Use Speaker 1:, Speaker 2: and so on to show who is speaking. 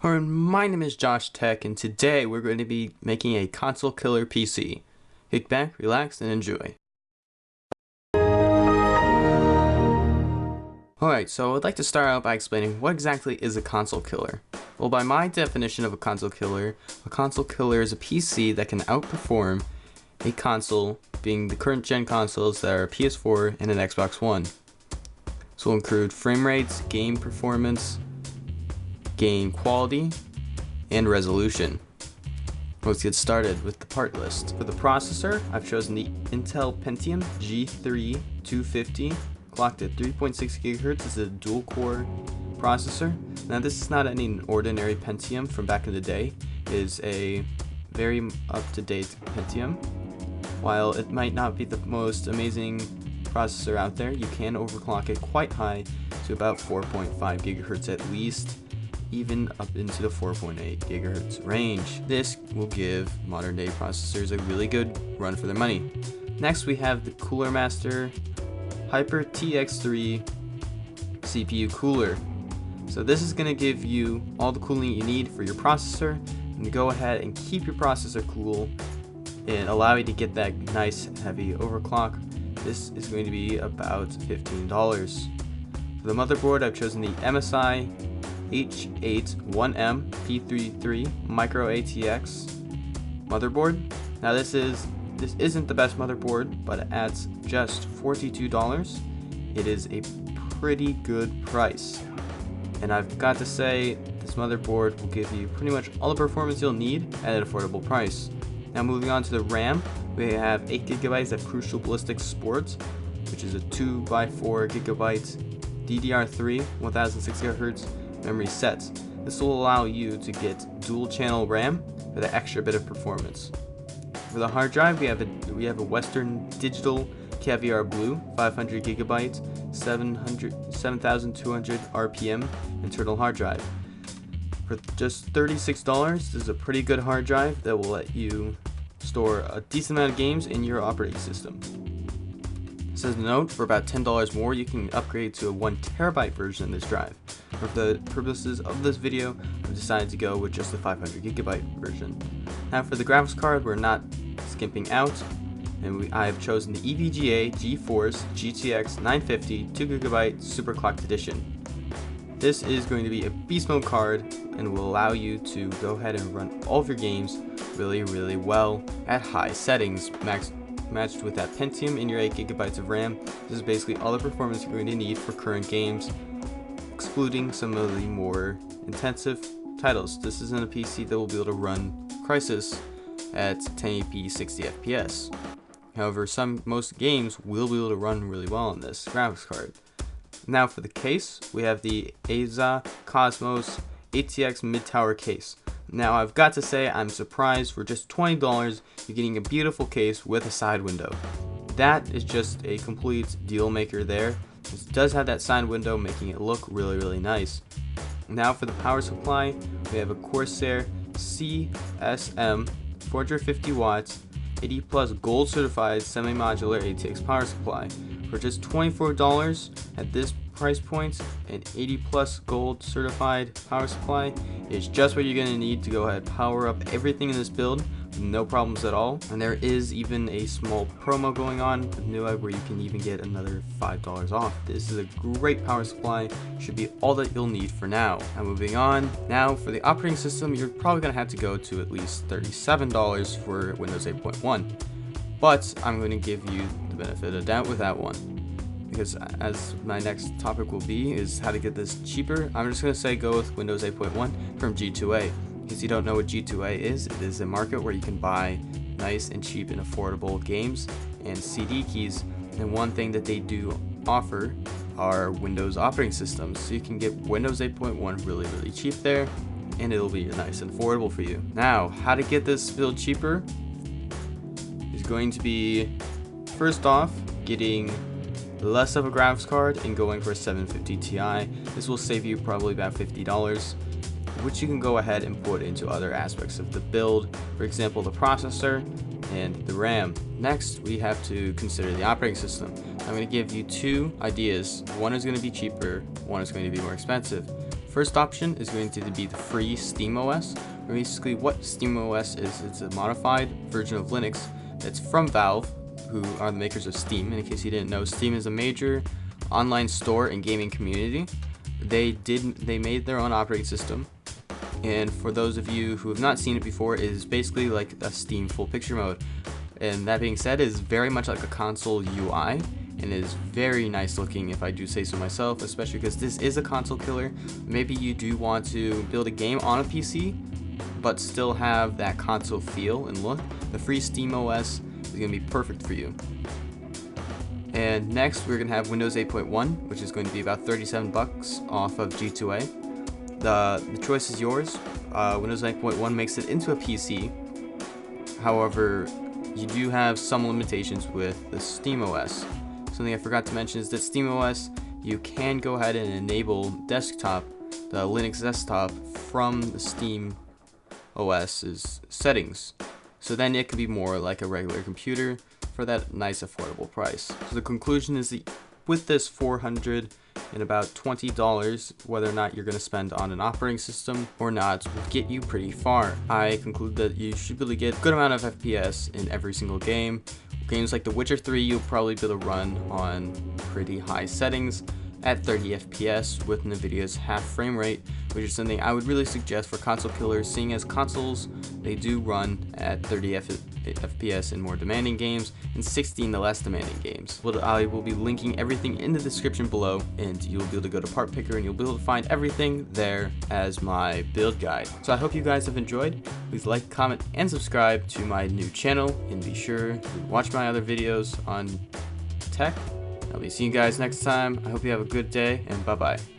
Speaker 1: Hello, my name is Josh Tech, and today we're going to be making a console killer PC. Kick back, relax, and enjoy. Alright, so I'd like to start out by explaining what exactly is a console killer. Well, by my definition of a console killer is a PC that can outperform a console, being the current gen consoles that are a PS4 and an Xbox One. This will include frame rates, game performance, game quality, and resolution. Let's get started with the part list. For the processor, I've chosen the Intel Pentium G3 250, clocked at 3.6 GHz. It's a dual core processor. Now this is not any ordinary Pentium from back in the day. It is a very up-to-date Pentium. While it might not be the most amazing processor out there, you can overclock it quite high to about 4.5 GHz at least, even up into the 4.8 GHz range. This will give modern day processors a really good run for their money. Next we have the Cooler Master Hyper TX3 CPU cooler. So this is going to give you all the cooling you need for your processor, and to go ahead and keep your processor cool and allow you to get that nice heavy overclock. This is going to be about $15. For the motherboard, I've chosen the MSI H81M P33 Micro ATX motherboard. Now this isn't the best motherboard, but at just $42, it is a pretty good price. And I've got to say, this motherboard will give you pretty much all the performance you'll need at an affordable price. Now moving on to the RAM, we have 8GB of Crucial Ballistic Sport, which is a 2x4GB DDR3 1060Hz memory set. This will allow you to get dual channel RAM for the extra bit of performance. For the hard drive, we have a Western Digital Caviar Blue 500GB 7200 RPM internal hard drive. For just $36, this is a pretty good hard drive that will let you store a decent amount of games in your operating system. As a note, for about $10 more, you can upgrade to a 1TB version of this drive. For the purposes of this video, I've decided to go with just the 500GB version. Now for the graphics card, we're not skimping out, and I have chosen the EVGA GeForce GTX 950 2GB Superclocked Edition. This is going to be a beast mode card and will allow you to go ahead and run all of your games really well at high settings, matched with that Pentium and your 8GB of RAM. This is basically all the performance you're going to need for current games, excluding some of the more intensive titles. This isn't a PC that will be able to run Crysis at 1080p 60 FPS. However, most games will be able to run really well on this graphics card. Now for the case, we have the ASA Cosmos ATX mid-tower case. Now I've got to say, I'm surprised for just $20 you're getting a beautiful case with a side window. That is just a complete deal maker there. This does have that side window, making it look really nice. Now for the power supply, we have a Corsair CSM 450 watts 80 plus gold certified semi-modular ATX power supply. For just $24 at this price point, an 80 plus gold certified power supply is just what you're going to need to go ahead and power up everything in this build with no problems at all. And there is even a small promo going on with Newegg where you can even get another $5 off. This is a great power supply, should be all that you'll need for now. Now moving on, now for the operating system, you're probably going to have to go to at least $37 for Windows 8.1. But I'm going to give you the benefit of doubt with that one, because as my next topic will be is how to get this cheaper. I'm just going to say go with Windows 8.1 from G2A. Because you don't know what G2A is, it is a market where you can buy nice and cheap and affordable games and CD keys, and one thing that they do offer are Windows operating systems, so you can get Windows 8.1 really cheap there, and it'll be nice and affordable for you. Now, how to get this build cheaper is going to be, first off, getting less of a graphics card and going for a 750 Ti. This will save you probably about $50, which you can go ahead and put into other aspects of the build, for example the processor and the RAM. Next, we have to consider the operating system. I'm going to give you two ideas. One is going to be cheaper, one is going to be more expensive. First option is going to be the free SteamOS. Basically what SteamOS is, it's a modified version of Linux that's from Valve, who are the makers of Steam. And in case you didn't know, Steam is a major online store and gaming community. They made their own operating system, and for those of you who have not seen it before, it is basically like a Steam full picture mode. And that being said, it is very much like a console UI, and is very nice looking, if I do say so myself, especially because this is a console killer. Maybe you do want to build a game on a PC but still have that console feel and look. The free SteamOS is going to be perfect for you. And next we're going to have Windows 8.1, which is going to be about $37 off of G2A. The choice is yours. Windows 8.1 makes it into a PC. However, you do have some limitations with the SteamOS. Something I forgot to mention is that SteamOS, you can go ahead and enable desktop, the Linux desktop, from the SteamOS's settings. So then it could be more like a regular computer for that nice affordable price. So the conclusion is that with this $420, whether or not you're going to spend on an operating system or not will get you pretty far. I conclude that you should really get a good amount of FPS in every single game. Games like The Witcher 3 you'll probably be able to run on pretty high settings at 30 FPS with NVIDIA's half frame rate, which is something I would really suggest for console killers, seeing as consoles, they do run at 30 FPS in more demanding games and 60 in the less demanding games. I will be linking everything in the description below, and you'll be able to go to Part Picker and you'll be able to find everything there as my build guide. So I hope you guys have enjoyed. Please like, comment, and subscribe to my new channel, and be sure to watch my other videos on tech. I'll be seeing you guys next time. I hope you have a good day, and bye-bye.